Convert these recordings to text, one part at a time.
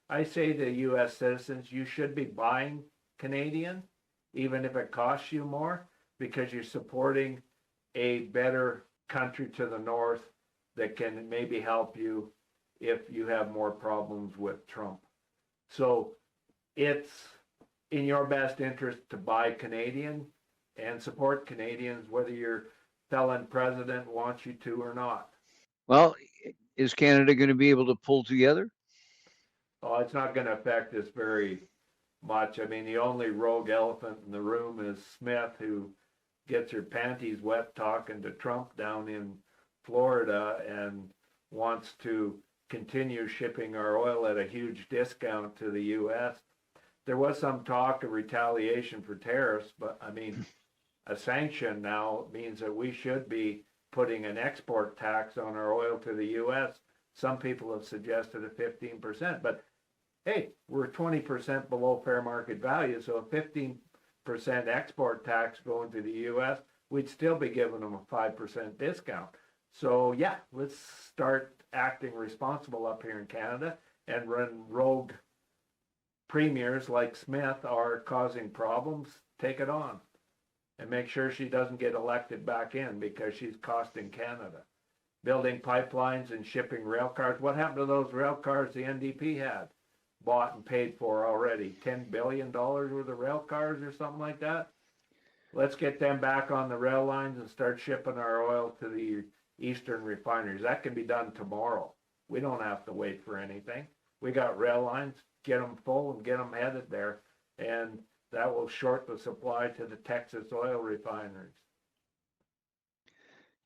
I say to U.S. citizens, you should be buying Canadian, even if it costs you more, because you're supporting a better country to the north that can maybe help you if you have more problems with Trump. So it's in your best interest to buy Canadian and support Canadians, whether your felon president wants you to or not. Well, is Canada going to be able to pull together? Oh, it's not going to affect us very much. I mean, the only rogue elephant in the room is Smith, who gets her panties wet talking to Trump down in Florida and wants to continue shipping our oil at a huge discount to the U.S. There was some talk of retaliation for tariffs, but I mean, a sanction now means that we should be putting an export tax on our oil to the U.S. Some people have suggested a 15%, but hey, we're 20% below fair market value, so a 15% export tax going to the U.S., we'd still be giving them a 5% discount. So yeah, let's start acting responsible up here in Canada, and when rogue premiers like Smith are causing problems, take it on and make sure she doesn't get elected back in, because she's costing Canada. Building pipelines and shipping rail cars. What happened to those rail cars the NDP had bought and paid for already? $10 billion worth of rail cars or something like that. Let's get them back on the rail lines and start shipping our oil to the eastern refineries. That can be done tomorrow. We don't have to wait for anything. We got rail lines, get them full and get them headed there, and that will short the supply to the Texas oil refineries.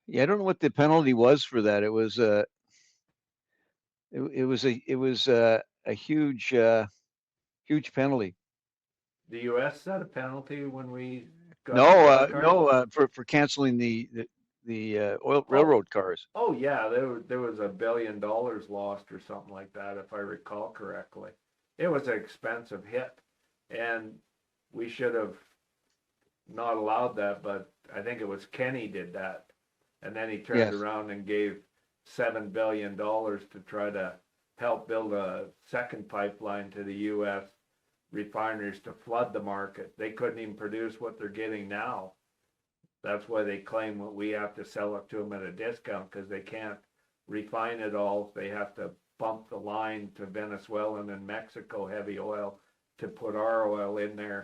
Yeah, I don't know what the penalty was for that. It was a huge huge penalty. The U.S. set a penalty when we got for canceling the oil railroad cars. Oh yeah, there was $1 billion lost or something like that, if I recall correctly. It was an expensive hit, and we should have not allowed that, but I think it was Kenny did that. And then he turned around and gave $7 billion to try to help build a second pipeline to the U.S. refineries to flood the market. They couldn't even produce what they're getting now. That's why they claim that we have to sell it to them at a discount, because they can't refine it all. They have to bump the line to Venezuelan and Mexico heavy oil to put our oil in there